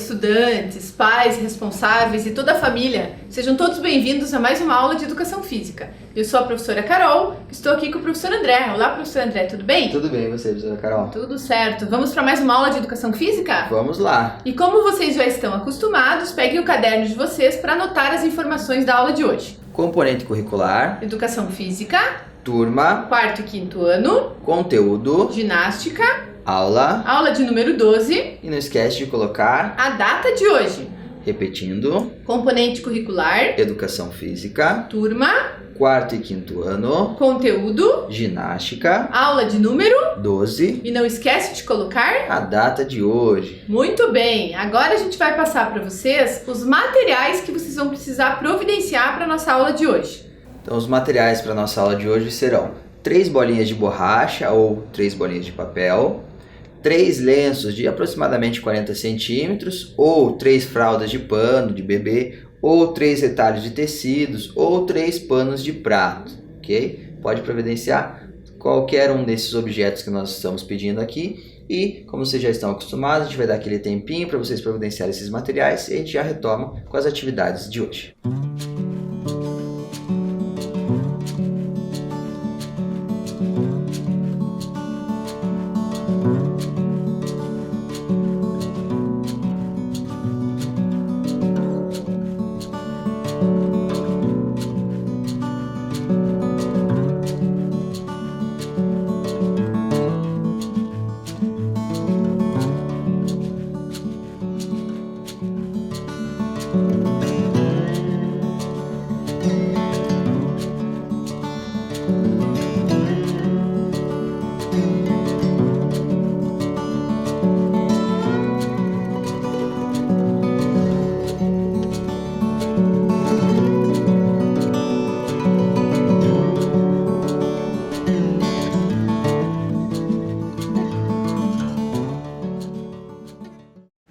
estudantes, pais, responsáveis e toda a família, sejam todos bem-vindos a mais uma aula de Educação Física. Eu sou a professora Carol, estou aqui com o professor André. Olá, professor André, tudo bem? Tudo bem, e você, professora Carol? Tudo certo. Vamos para mais uma aula de Educação Física? Vamos lá. E como vocês já estão acostumados, peguem o caderno de vocês para anotar as informações da aula de hoje. Componente curricular, Educação Física, turma, 4º e 5º ano, conteúdo, ginástica, aula de número 12, e não esquece de colocar, a data de hoje, repetindo, componente curricular, educação física, turma, 4º e 5º ano, conteúdo, ginástica, aula de número 12 e não esquece de colocar. a data de hoje. Muito bem, agora a gente vai passar para vocês os materiais que vocês vão precisar providenciar para a nossa aula de hoje. Então os materiais para a nossa aula de hoje serão 3 bolinhas de borracha ou 3 bolinhas de papel, 3 lenços de aproximadamente 40 centímetros ou 3 fraldas de pano de bebê ou 3 retalhos de tecidos ou 3 panos de prato, ok? Pode providenciar qualquer um desses objetos que nós estamos pedindo aqui e, como vocês já estão acostumados, a gente vai dar aquele tempinho para vocês providenciarem esses materiais e a gente já retoma com as atividades de hoje.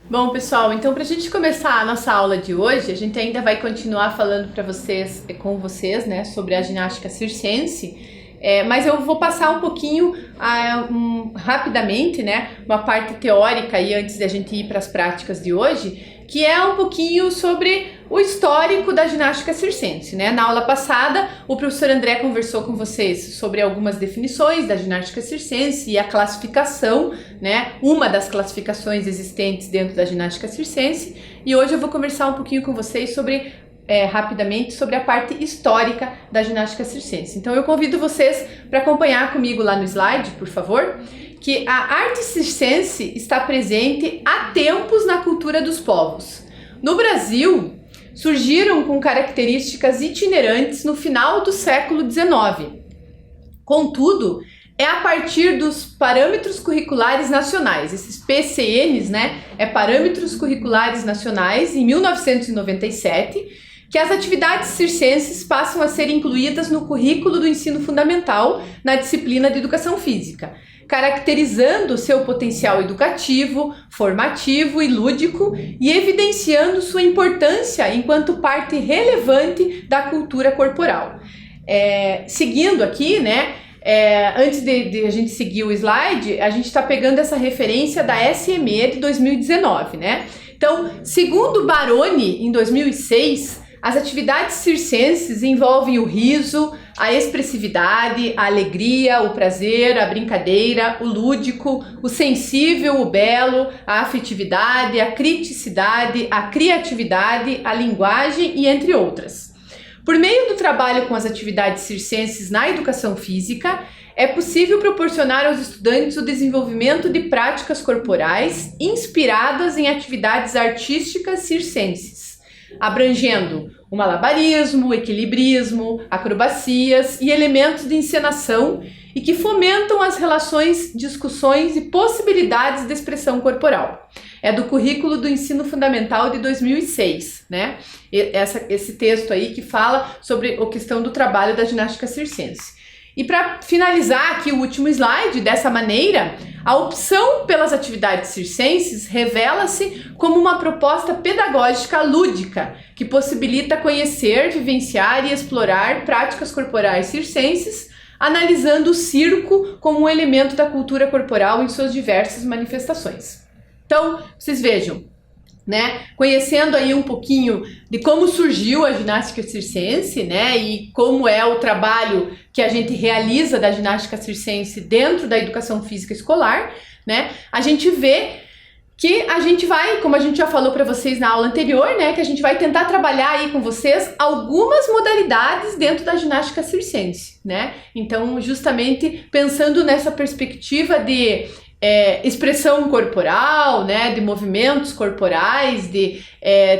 Bom, pessoal, então para a gente começar a nossa aula de hoje, a gente ainda vai continuar falando com vocês, né, sobre a ginástica circense, mas eu vou passar um pouquinho rapidamente, né, uma parte teórica aí antes da gente ir para as práticas de hoje, que é um pouquinho sobre o histórico da ginástica circense, né? Na aula passada, o professor André conversou com vocês sobre algumas definições da ginástica circense e a classificação, né? Uma das classificações existentes dentro da ginástica circense. E hoje eu vou conversar um pouquinho com vocês sobre rapidamente sobre a parte histórica da ginástica circense. Então eu convido vocês para acompanhar comigo lá no slide, por favor, que a arte circense está presente há tempos na cultura dos povos. No Brasil, surgiram com características itinerantes no final do século XIX. Contudo, é a partir dos parâmetros curriculares nacionais, esses PCNs, né, Parâmetros Curriculares Nacionais, em 1997, que as atividades circenses passam a ser incluídas no currículo do ensino fundamental na disciplina de Educação Física, caracterizando seu potencial educativo, formativo e lúdico e evidenciando sua importância enquanto parte relevante da cultura corporal. Seguindo aqui, né, antes de a gente seguir o slide, a gente está pegando essa referência da SME de 2019, né? Então, segundo Baroni, em 2006, as atividades circenses envolvem o riso, a expressividade, a alegria, o prazer, a brincadeira, o lúdico, o sensível, o belo, a afetividade, a criticidade, a criatividade, a linguagem e entre outras. Por meio do trabalho com as atividades circenses na educação física, é possível proporcionar aos estudantes o desenvolvimento de práticas corporais inspiradas em atividades artísticas circenses, abrangendo o malabarismo, o equilibrismo, acrobacias e elementos de encenação e que fomentam as relações, discussões e possibilidades de expressão corporal. É do currículo do ensino fundamental de 2006, né? Esse texto aí que fala sobre a questão do trabalho da ginástica circense. E para finalizar aqui o último slide, dessa maneira, a opção pelas atividades circenses revela-se como uma proposta pedagógica lúdica, que possibilita conhecer, vivenciar e explorar práticas corporais circenses, analisando o circo como um elemento da cultura corporal em suas diversas manifestações. Então, vocês vejam, né? Conhecendo aí um pouquinho de como surgiu a ginástica circense, né? E como é o trabalho que a gente realiza da ginástica circense dentro da educação física escolar, né? A gente vê que a gente vai, como a gente já falou para vocês na aula anterior, né, que a gente vai tentar trabalhar aí com vocês algumas modalidades dentro da ginástica circense, né? Então, justamente pensando nessa perspectiva de expressão corporal, né, de movimentos corporais, de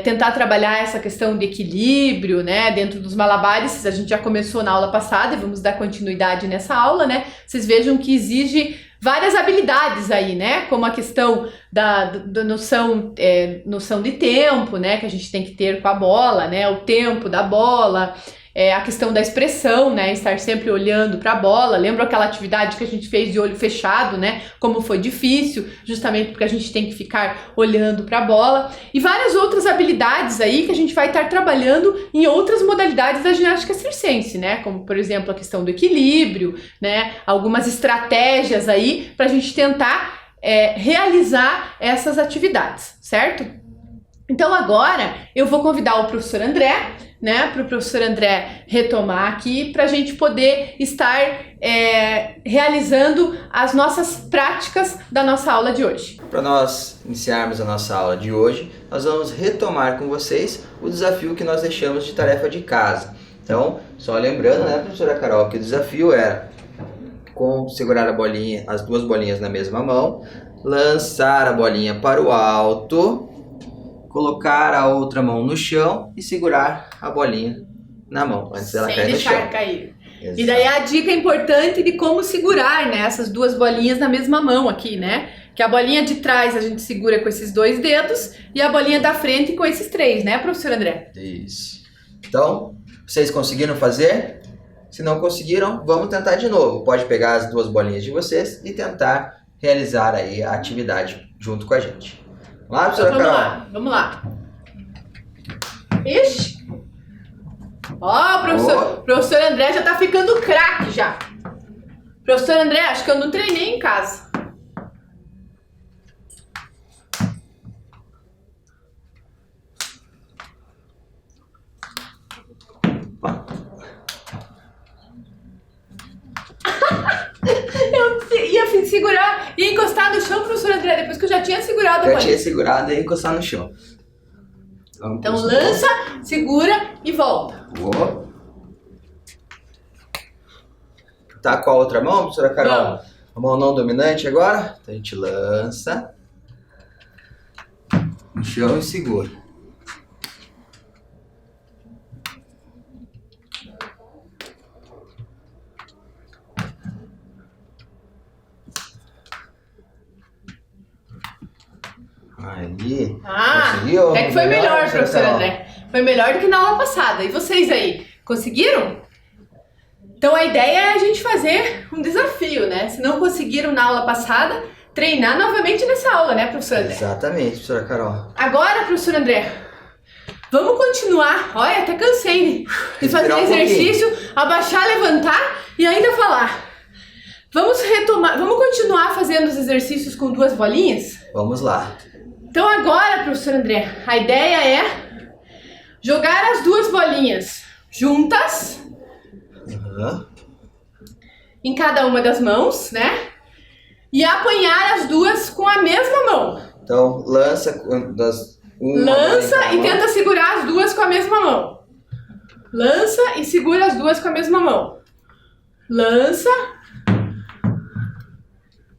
tentar trabalhar essa questão de equilíbrio, né, dentro dos malabares. A gente já começou na aula passada e vamos dar continuidade nessa aula, né? Vocês vejam que exige várias habilidades aí, né? Como a questão da noção de tempo, né? Que a gente tem que ter com a bola, né? O tempo da bola, a questão da expressão, né? Estar sempre olhando para a bola. Lembra aquela atividade que a gente fez de olho fechado, né? Como foi difícil, justamente porque a gente tem que ficar olhando para a bola. E várias outras habilidades aí que a gente vai estar trabalhando em outras modalidades da ginástica circense, né? Como, por exemplo, a questão do equilíbrio, né? Algumas estratégias aí para a gente tentar realizar essas atividades, certo? Então agora eu vou convidar o professor André, né, para o professor André retomar aqui para a gente poder estar realizando as nossas práticas da nossa aula de hoje. Para nós iniciarmos a nossa aula de hoje, nós vamos retomar com vocês o desafio que nós deixamos de tarefa de casa. Então, só lembrando, né, professora Carol, que o desafio era segurar a bolinha, as duas bolinhas na mesma mão, lançar a bolinha para o alto, colocar a outra mão no chão e segurar a bolinha na mão antes dela cair no chão. Sem deixar cair. Exato. E daí a dica importante de como segurar, né, essas duas bolinhas na mesma mão aqui, né? Que a bolinha de trás a gente segura com esses 2 dedos e a bolinha da frente com esses 3, né, professor André? Isso. Então, vocês conseguiram fazer? Se não conseguiram, vamos tentar de novo. Pode pegar as duas bolinhas de vocês e tentar realizar aí a atividade junto com a gente. Vamos lá, professora Carol? Vamos lá. Ixi! Ó, professor André já tá ficando craque já. Professor André, acho que eu não treinei em casa. Eu ia segurar, ia encostar no chão, professor André, depois que eu já tinha segurado a bolinha. Já tinha segurado e encostar no chão. Então lança, segura e volta. Boa. Tá com a outra mão, professora Carol? Não. A mão não dominante agora? Então a gente lança no chão e segura. Aí. Conseguiu? Até que foi melhor, professor André. Foi melhor do que na aula passada. E vocês aí, conseguiram? Então a ideia é a gente fazer um desafio, né? Se não conseguiram na aula passada, treinar novamente nessa aula, né, professor André? Exatamente, professora Carol. Agora, professor André, vamos continuar. Olha, até cansei de fazer exercício, abaixar, levantar e ainda falar. Vamos retomar, vamos continuar fazendo os exercícios com 2 bolinhas? Vamos lá. Então agora, professor André, a ideia é jogar as 2 bolinhas juntas em cada uma das mãos, né? E apanhar as 2 com a mesma mão. Então, lança e tenta segurar as 2 com a mesma mão. Lança e segura as 2 com a mesma mão. Lança.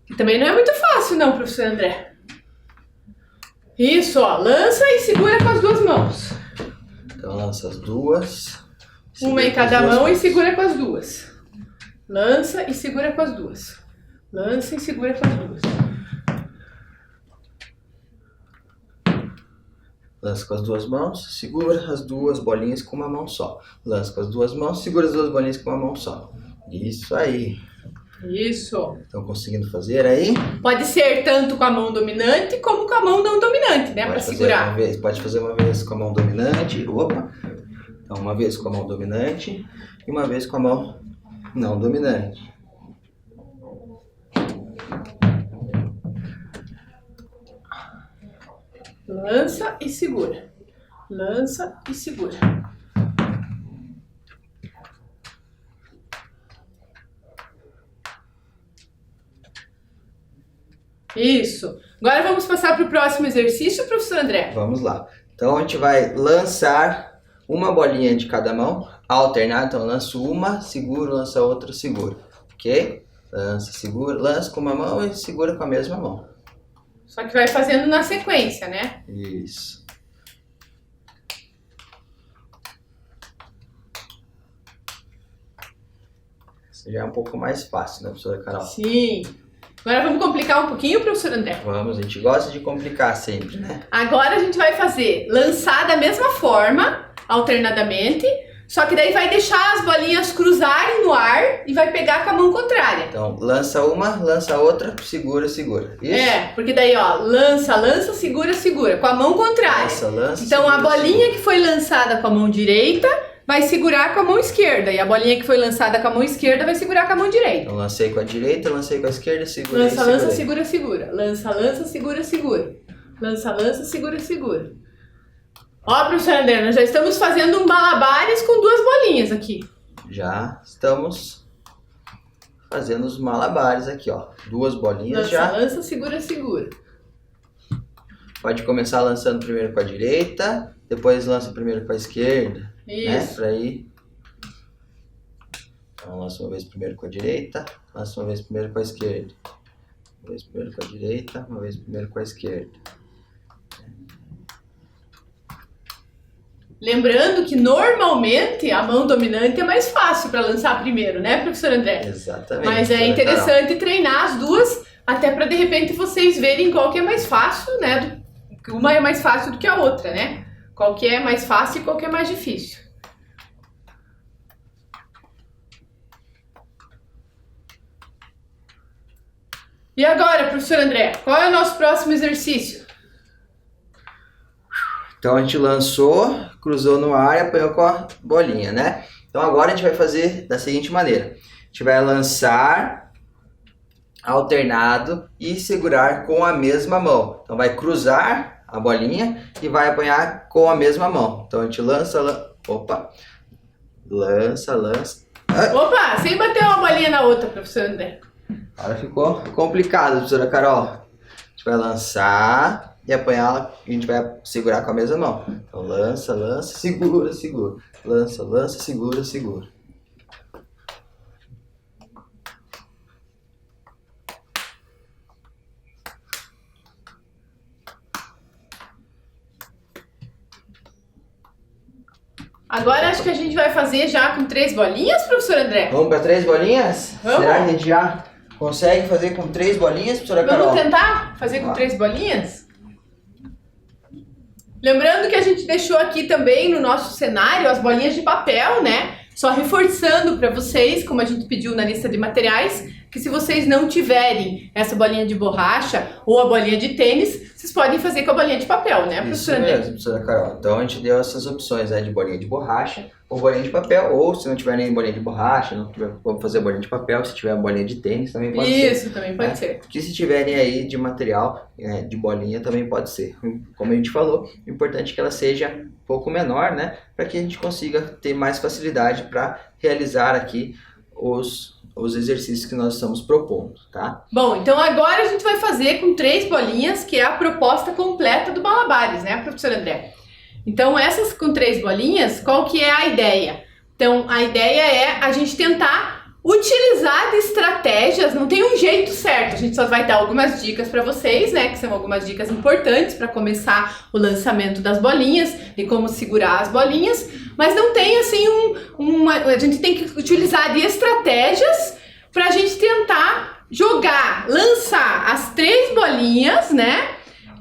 Que também não é muito fácil não, professor André. Isso, ó. Lança e segura com as 2 mãos. Então lança as 2. Uma em cada mão e segura com as 2. Lança e segura com as 2. Lança e segura com as 2. Lança com as 2 mãos, segura as 2 bolinhas com uma mão só. Lança com as 2 mãos, segura as 2 bolinhas com uma mão só. Isso aí. Isso. Estão conseguindo fazer aí? Pode ser tanto com a mão dominante como com a mão não dominante, né? Para segurar. Pode fazer uma vez com a mão dominante. Opa! Então, uma vez com a mão dominante e uma vez com a mão não dominante. Lança e segura. Lança e segura. Isso. Agora vamos passar para o próximo exercício, professor André. Vamos lá. Então a gente vai lançar uma bolinha de cada mão, alternar. Então lanço uma, seguro, lança outra, seguro. Ok? Lança, segura, lança com uma mão e segura com a mesma mão. Só que vai fazendo na sequência, né? Isso. Isso já é um pouco mais fácil, né, professora Carol? Sim. Agora vamos complicar um pouquinho, professor André? Vamos, a gente gosta de complicar sempre, né? Agora a gente vai fazer lançar da mesma forma, alternadamente, só que daí vai deixar as bolinhas cruzarem no ar e vai pegar com a mão contrária. Então, lança uma, lança outra, segura, segura. Isso? É, porque daí, ó, lança, lança, segura, segura, com a mão contrária. Lança, lança, então, segura, a bolinha segura. que foi lançada com a mão direita vai segurar com a mão esquerda. E a bolinha que foi lançada com a mão esquerda vai segurar com a mão direita. Então, lancei com a direita, lancei com a esquerda, segura. Lança, lança, segura, segura. Lança, lança, segura, segura. Lança, lança, segura, segura. Ó, professor André, nós já estamos fazendo um malabares com duas bolinhas aqui. Já estamos fazendo os malabares aqui, ó. Duas bolinhas Lança, já. lança, segura, segura. Pode começar lançando primeiro com a direita, depois lança primeiro com a esquerda. Isso. Né? Pra ir. Então, lança uma vez primeiro com a direita, lança uma vez primeiro com a esquerda. Uma vez primeiro com a direita, uma vez primeiro com a esquerda. Lembrando que normalmente a mão dominante é mais fácil para lançar primeiro, né, professor André? Exatamente. Mas é interessante treinar as duas, até para de repente vocês verem qual que é mais fácil, né? Uma é mais fácil do que a outra, né? Qual que é mais fácil e qual que é mais difícil. E agora, professor André, qual é o nosso próximo exercício? Então a gente lançou, cruzou no ar e apanhou com a bolinha, né? Então agora a gente vai fazer da seguinte maneira. A gente vai lançar alternado e segurar com a mesma mão. Então vai cruzar a bolinha e vai apanhar com a mesma mão. Então a gente lança, opa, lança, lança. Opa, sem bater uma bolinha na outra, professor André. Agora ficou complicado, professora Carol. A gente vai lançar e apanhá-la e a gente vai segurar com a mesma mão. Então lança, lança, segura, segura. Lança, lança, segura, segura. Agora acho que a gente vai fazer já com 3 bolinhas, professor André? Vamos para 3 bolinhas? Vamos. Será que a gente já consegue fazer com 3 bolinhas, professora Carol? Vamos tentar fazer com 3 bolinhas? Lembrando que a gente deixou aqui também no nosso cenário as bolinhas de papel, né? Só reforçando para vocês, como a gente pediu na lista de materiais, que se vocês não tiverem essa bolinha de borracha ou a bolinha de tênis, vocês podem fazer com a bolinha de papel, né, Isso professora André? mesmo, professora Carol. Então a gente deu essas opções, né, de bolinha de borracha ou bolinha de papel, ou se não tiver nem bolinha de borracha, não tiver, vamos fazer bolinha de papel, se tiver uma bolinha de tênis também pode ser. Isso, também pode ser. Que se tiverem aí de material, de bolinha também pode ser. Como a gente falou, o importante é que ela seja um pouco menor, né, para que a gente consiga ter mais facilidade para realizar aqui os exercícios que nós estamos propondo, tá? Bom, então agora a gente vai fazer com 3 bolinhas, que é a proposta completa do malabares, né, professor André? Então essas com 3 bolinhas, qual que é a ideia? Então a ideia é a gente tentar utilizar de estratégias, não tem um jeito certo, a gente só vai dar algumas dicas para vocês, né, que são algumas dicas importantes para começar o lançamento das bolinhas e como segurar as bolinhas, mas não tem assim a gente tem que utilizar de estratégias para a gente tentar jogar, lançar as 3 bolinhas, né,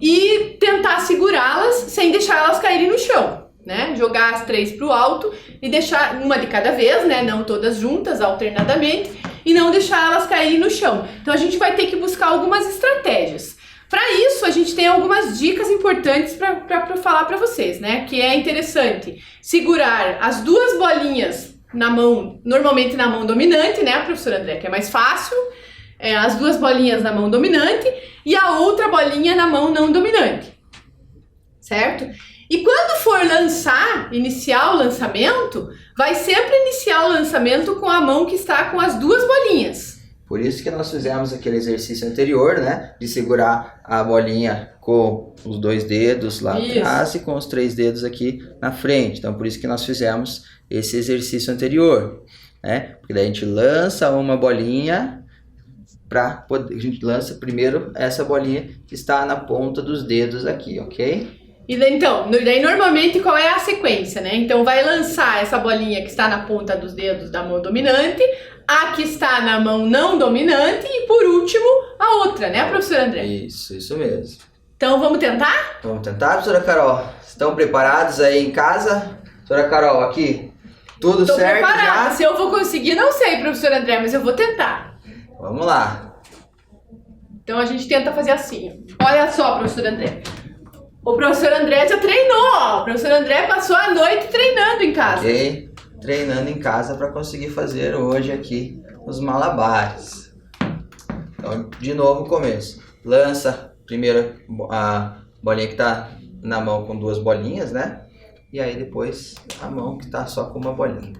e tentar segurá-las sem deixar elas caírem no chão. Né? Jogar as 3 para o alto e deixar uma de cada vez, né? Não todas juntas, alternadamente, e não deixar elas caírem no chão. Então a gente vai ter que buscar algumas estratégias. Para isso, a gente tem algumas dicas importantes para falar para vocês, né? Que é interessante segurar as 2 bolinhas na mão, normalmente na mão dominante, né, professor André? Que é mais fácil. As 2 bolinhas na mão dominante e a outra bolinha na mão não dominante. certo? E quando for iniciar o lançamento, vai sempre iniciar o lançamento com a mão que está com as 2 bolinhas. Por isso que nós fizemos aquele exercício anterior, né? De segurar a bolinha com os 2 dedos lá atrás e com os 3 dedos aqui na frente. Então, por isso que nós fizemos esse exercício anterior, né? Porque daí a gente lança uma bolinha a gente lança primeiro essa bolinha que está na ponta dos dedos aqui, ok? E daí normalmente qual é a sequência, né? Então vai lançar essa bolinha que está na ponta dos dedos da mão dominante, a que está na mão não dominante e por último a outra, né, professor André? Isso mesmo. Então vamos tentar? Vamos tentar, professora Carol? Estão preparados aí em casa? Professora Carol, aqui, tudo certo preparada. já? Se eu vou conseguir, não sei, professor André, mas eu vou tentar. Vamos lá. Então a gente tenta fazer assim. Olha só, professor André. O professor André já treinou, ó. O professor André passou a noite treinando em casa. Ok, treinando em casa para conseguir fazer hoje aqui os malabares. Então, de novo, começo. Lança primeiro a bolinha que está na mão com 2 bolinhas, né? E aí depois a mão que está só com uma bolinha.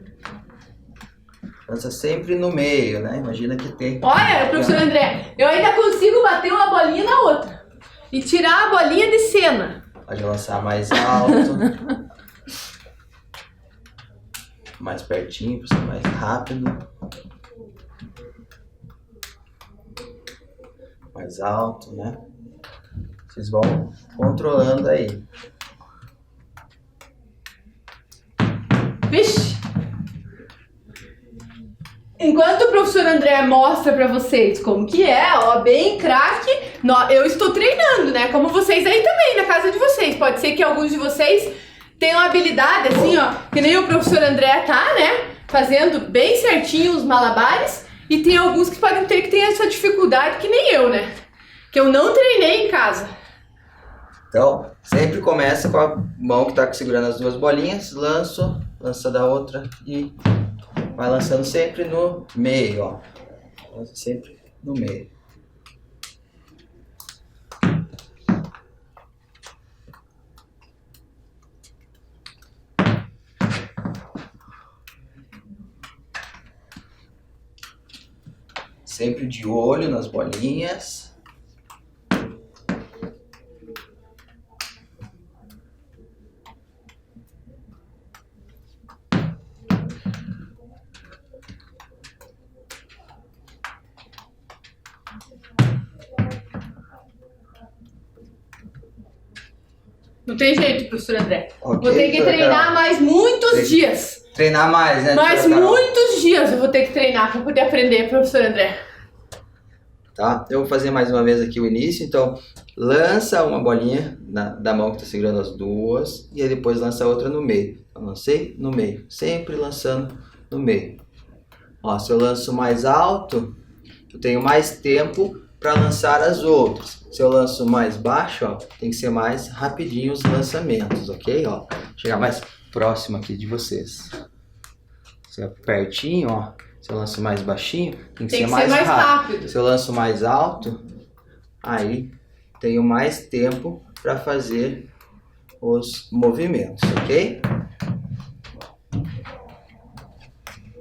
Lança sempre no meio, né? Imagina que tem... Olha, professor André, eu ainda consigo bater uma bolinha na outra. E tirar a bolinha de cena. Pode lançar mais alto. Mais pertinho, para ser mais rápido. Mais alto, né? Vocês vão controlando aí. Vixe! Enquanto o professor André mostra pra vocês como que é, ó, bem craque, eu estou treinando, né? Como vocês aí também, na casa de vocês. Pode ser que alguns de vocês tenham habilidade, assim, ó, que nem o professor André tá, né? Fazendo bem certinho os malabares. E tem alguns que podem ter que ter essa dificuldade, que nem eu, né? Que eu não treinei em casa. Então, sempre começa com a mão que tá segurando as 2 bolinhas, lança da outra e vai lançando sempre no meio, ó. Lança sempre no meio. Sempre de olho nas bolinhas. Não tem jeito, professor André. Ok, vou ter que treinar mais muitos dias. Treinar mais, né? Mais muitos dias eu vou ter que treinar para poder aprender, professor André. Tá? Eu vou fazer mais uma vez aqui o início. Então, lança uma bolinha da mão que está segurando as 2 e aí depois lança outra no meio. Eu lancei no meio, sempre lançando no meio. Ó, se eu lanço mais alto, eu tenho mais tempo para lançar as outras. Se eu lanço mais baixo, ó, tem que ser mais rapidinho os lançamentos, ok? Ó, chegar mais próximo aqui de vocês. Se é pertinho, ó. Se eu lanço mais baixinho, tem que ser mais rápido. Se eu lanço mais alto, aí tenho mais tempo para fazer os movimentos, ok?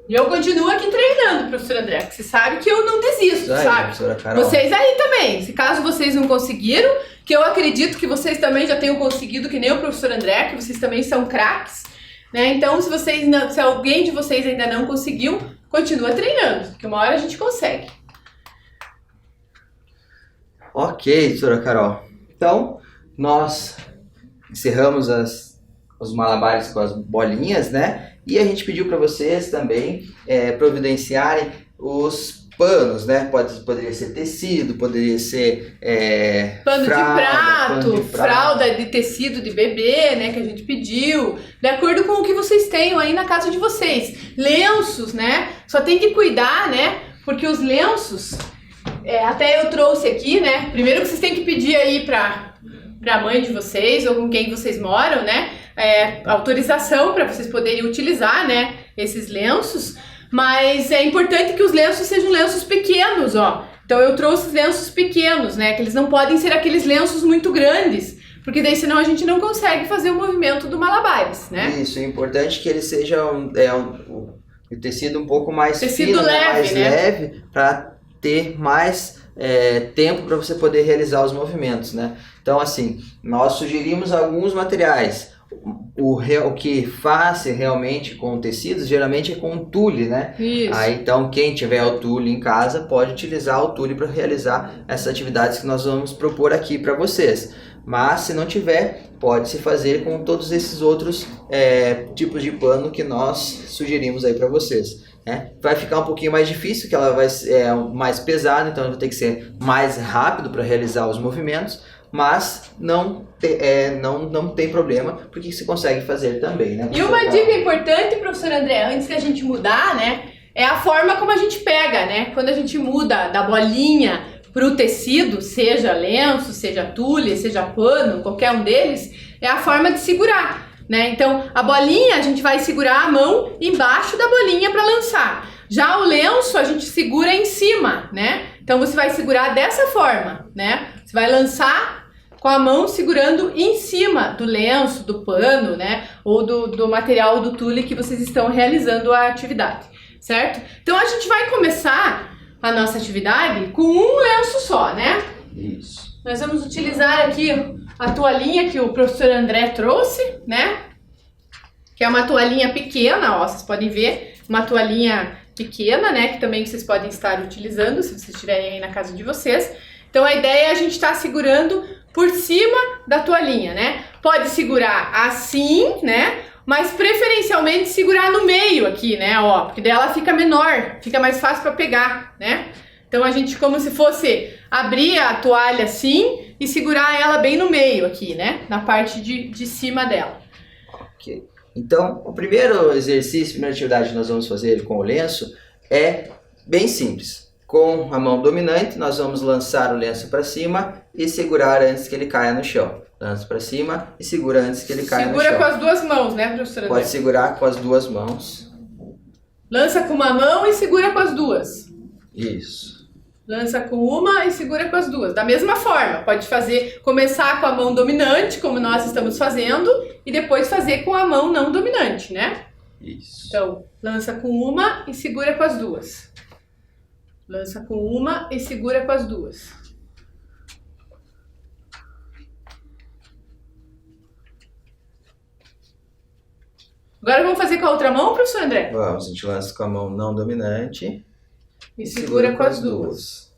E eu continuo aqui treinando, professor André, porque você sabe que eu não desisto, aí, sabe? Vocês aí também, se caso vocês não conseguiram, que eu acredito que vocês também já tenham conseguido, que nem o professor André, que vocês também são craques, né? Então, se alguém de vocês ainda não conseguiu, continua treinando, porque uma hora a gente consegue. Ok, doutora Carol. Então, nós encerramos os malabares com as bolinhas, né? E a gente pediu para vocês também providenciarem os panos, né? Poderia ser tecido, poderia ser pano de prato, fralda de tecido de bebê, né? Que a gente pediu, de acordo com o que vocês tenham aí na casa de vocês. Lenços, né? Só tem que cuidar, né? Porque os lenços, até eu trouxe aqui, né? Primeiro que vocês têm que pedir aí pra mãe de vocês ou com quem vocês moram, né? Autorização para vocês poderem utilizar, né? Esses lenços. Mas é importante que os lenços sejam lenços pequenos, ó. Então eu trouxe lenços pequenos, né? Que eles não podem ser aqueles lenços muito grandes, porque daí senão a gente não consegue fazer o movimento do malabares, né? Isso, é importante que ele seja o tecido um pouco mais tecido fino, leve, mais né? leve, para ter mais tempo para você poder realizar os movimentos, né? Então, assim, nós sugerimos alguns materiais. O que faz realmente com tecidos, geralmente é com tule, né? Isso. Aí, então, quem tiver o tule em casa pode utilizar o tule para realizar essas atividades que nós vamos propor aqui para vocês. Mas, se não tiver, pode-se fazer com todos esses outros tipos de pano que nós sugerimos aí para vocês. Vai ficar um pouquinho mais difícil, que ela vai ser mais pesada, então vai ter que ser mais rápido para realizar os movimentos, mas não tem problema, porque você consegue fazer também, né? E uma dica importante, professor André, antes que a gente mudar, né, é a forma como a gente pega, né? Quando a gente muda da bolinha para o tecido, seja lenço, seja tule, seja pano, qualquer um deles, é a forma de segurar, né? Então, a bolinha a gente vai segurar a mão embaixo da bolinha para lançar. Já o lenço a gente segura em cima, né? Então, você vai segurar dessa forma, né? Você vai lançar com a mão segurando em cima do lenço, do pano, né? Ou do material do tule que vocês estão realizando a atividade, certo? Então, a gente vai começar a nossa atividade com um lenço só, né? Isso. Nós vamos utilizar aqui a toalhinha que o professor André trouxe, né? Que é uma toalhinha pequena, ó, vocês podem ver, uma toalhinha pequena, né? Que também vocês podem estar utilizando, se vocês estiverem aí na casa de vocês. Então, a ideia é a gente estar segurando por cima da toalhinha, né? Pode segurar assim, né? Mas preferencialmente segurar no meio aqui, né? Ó, porque daí ela fica menor, fica mais fácil para pegar, né? Então a gente como se fosse abrir a toalha assim e segurar ela bem no meio aqui, né? Na parte de cima dela. Ok. Então, o primeiro exercício, a primeira atividade que nós vamos fazer com o lenço é bem simples. Com a mão dominante, nós vamos lançar o lenço para cima e segurar antes que ele caia no chão. Lança para cima e segura antes que ele caia no chão. Segura com as duas mãos, né, professora? Pode segurar com as duas mãos. Lança com uma mão e segura com as duas. Isso. Lança com uma e segura com as duas. Da mesma forma, pode começar com a mão dominante, como nós estamos fazendo, e depois fazer com a mão não dominante, né? Isso. Então, lança com uma e segura com as duas. Lança com uma e segura com as duas. Agora vamos fazer com a outra mão, professor André? Vamos, a gente lança com a mão não dominante e segura com as duas.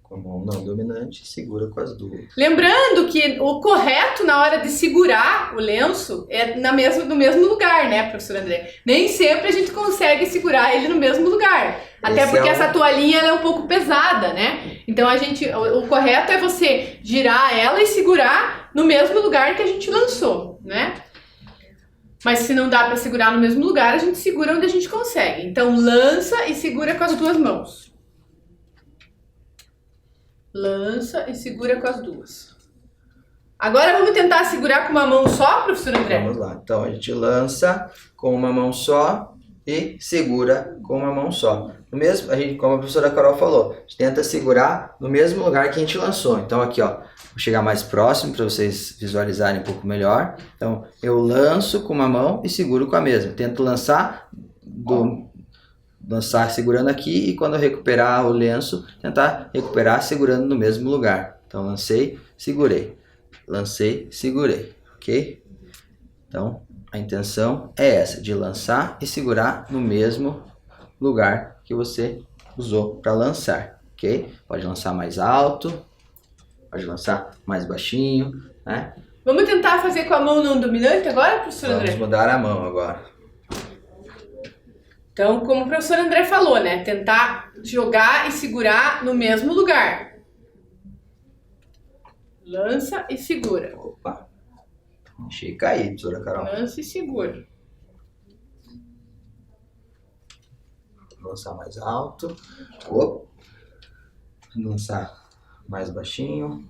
Com a mão não dominante, segura com as duas. Lembrando que o correto na hora de segurar o lenço é no mesmo lugar, né, professor André? Nem sempre a gente consegue segurar ele no mesmo lugar. Até porque essa toalhinha ela é um pouco pesada, né? Então o correto é você girar ela e segurar no mesmo lugar que a gente lançou, né? Mas se não dá para segurar no mesmo lugar, a gente segura onde a gente consegue. Então lança e segura com as duas mãos. Lança e segura com as duas. Agora vamos tentar segurar com uma mão só, professor André? Vamos lá. Então a gente lança com uma mão só e segura com uma mão só. Como a professora Carol falou, a gente tenta segurar no mesmo lugar que a gente lançou. Então aqui, ó, vou chegar mais próximo para vocês visualizarem um pouco melhor. Então eu lanço com uma mão e seguro com a mesma. Tento lançar segurando aqui e quando eu recuperar o lenço, tentar recuperar segurando no mesmo lugar. Então lancei, segurei. Lancei, segurei, ok? Então a intenção é essa, de lançar e segurar no mesmo lugar que você usou para lançar, ok? Pode lançar mais alto, pode lançar mais baixinho, né? Vamos tentar fazer com a mão não dominante agora, professor André? Vamos mudar a mão agora. Então, como o professor André falou, né? Tentar jogar e segurar no mesmo lugar. Lança e segura. Opa! Deixei cair, professora Carol. Lança e segura. Lançar mais alto. Opa. Lançar mais baixinho.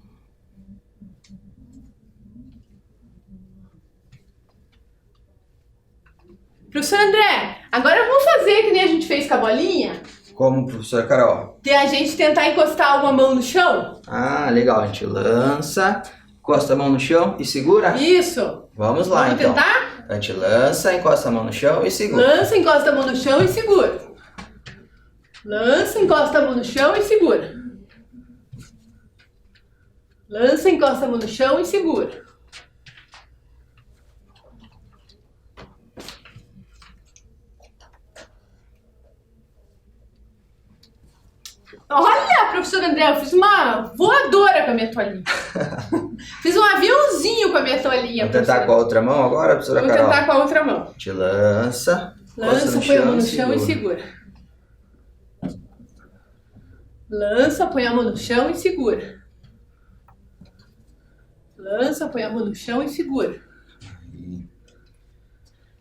Professor André, agora vamos fazer que nem a gente fez com a bolinha? Como, professora Carol? De a gente tentar encostar uma mão no chão? Ah, legal. A gente lança encosta a mão no chão e segura? Isso. Vamos lá, Vamos então. tentar? A gente lança, encosta a mão no chão e segura. Lança, encosta a mão no chão e segura. Lança, encosta a mão no chão e segura. Lança, encosta a mão no chão e segura. Olha, professor André, eu fiz uma voadora com a minha toalhinha. Fiz um aviãozinho com a minha toalhinha. Vamos tentar com a outra mão agora, professora Carol? Vou tentar com a outra mão. A gente lança. Lança, põe a mão no chão e segura. Lança, põe a mão no chão e segura. Lança, põe a mão no chão e segura.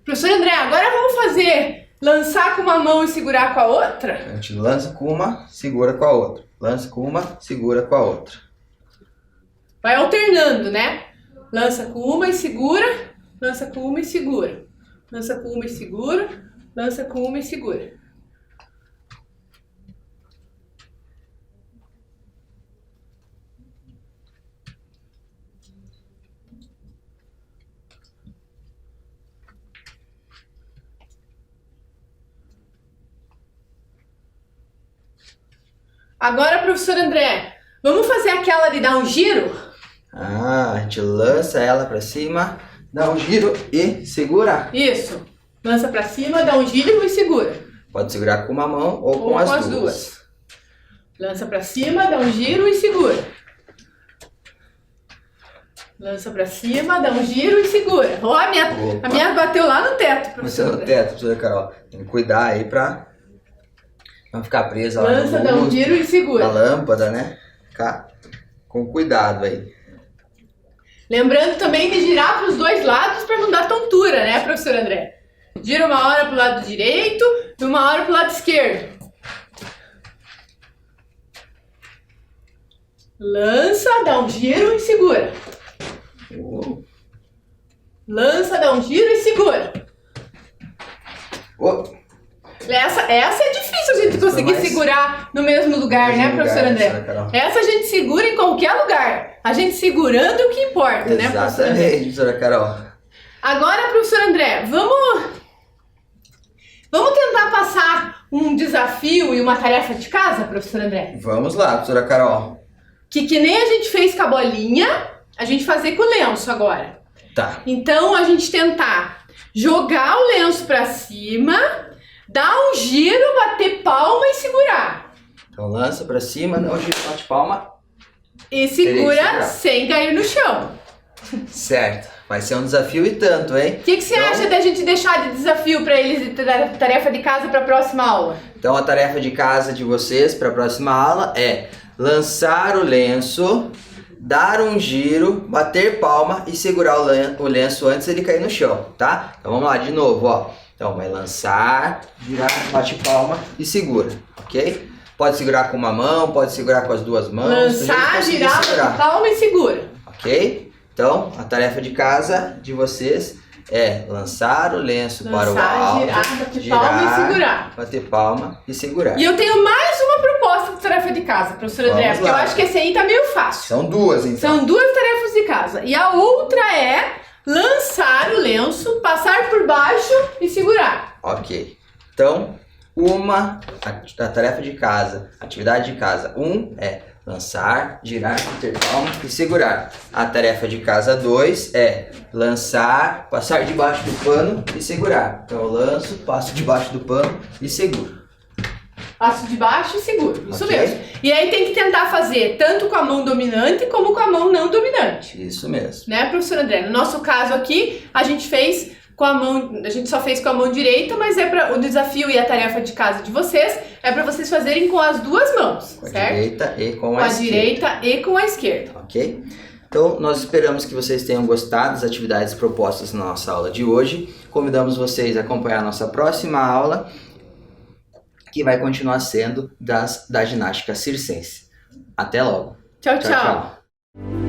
Professor André, agora vamos fazer lançar com uma mão e segurar com a outra? A gente lança com uma, segura com a outra. Lança com uma, segura com a outra. Vai alternando, né? Lança com uma e segura. Lança com uma e segura. Lança com uma e segura. Lança com uma e segura. Agora, professor André, vamos fazer aquela de dar um giro? Ah, a gente lança ela pra cima, dá um giro e segura. Isso. Lança pra cima, dá um giro e segura. Pode segurar com uma mão ou com as duas. Lança pra cima, dá um giro e segura. Lança pra cima, dá um giro e segura. Ó, a minha bateu lá no teto, professor. Bateu no teto, professora Carol. Tem que cuidar aí pra não ficar presa lá Lança, no dá um giro e segura. na lâmpada, né? Ficar com cuidado aí. Lembrando também de girar para os dois lados para não dar tontura, né, professor André? Gira uma hora para o lado direito e uma hora para o lado esquerdo. Lança, dá um giro e segura. Lança, dá um giro e segura. Essa é difícil a gente conseguir segurar no mesmo lugar, né, professor André? Essa a gente segura em qualquer lugar. A gente segurando o que importa, né, professor André? Exatamente, professora Carol. Agora, professor André, vamos tentar passar um desafio e uma tarefa de casa, professor André? Vamos lá, professora Carol. Que nem a gente fez com a bolinha, a gente fazer com o lenço agora. Tá. Então, a gente tentar jogar o lenço pra cima, dar um giro, bater palma e segurar. Então lança pra cima, dá um giro, bate palma. E segura sem cair no chão. Certo. Vai ser um desafio e tanto, hein? O que você acha da gente deixar de desafio pra eles de tarefa de casa pra próxima aula? Então a tarefa de casa de vocês para a próxima aula é lançar o lenço, dar um giro, bater palma e segurar o lenço antes dele cair no chão, tá? Então vamos lá de novo, ó. Então vai lançar, girar, bate palma e segura, ok? Pode segurar com uma mão, pode segurar com as duas mãos. Lançar, girar, bate palma e segura. Ok? Então a tarefa de casa de vocês é lançar o lenço para o alto, girar, bater palma e segurar. Bater palma e segurar. E eu tenho mais uma proposta de tarefa de casa, professor André, porque eu acho que esse aí tá meio fácil. São duas, então. São duas tarefas de casa. E a outra é lançar o lenço, passar por baixo e segurar. Ok. Então, a tarefa de casa, atividade de casa 1 é lançar, girar, bater palma e segurar. A tarefa de casa 2 é lançar, passar debaixo do pano e segurar. Então eu lanço, passo debaixo do pano e seguro. Passo debaixo e seguro, isso Okay. mesmo. E aí tem que tentar fazer tanto com a mão dominante como com a mão não dominante. Isso mesmo. Né, professor André? No nosso caso aqui, a gente fez com a mão, a gente só fez com a mão direita, mas é para o desafio e a tarefa de casa de vocês é para vocês fazerem com as duas mãos, Com a certo? direita e com Com a a esquerda. direita e com a esquerda. Ok? Então, nós esperamos que vocês tenham gostado das atividades propostas na nossa aula de hoje. Convidamos vocês a acompanhar a nossa próxima aula, que vai continuar sendo da ginástica circense. Até logo. Tchau, tchau.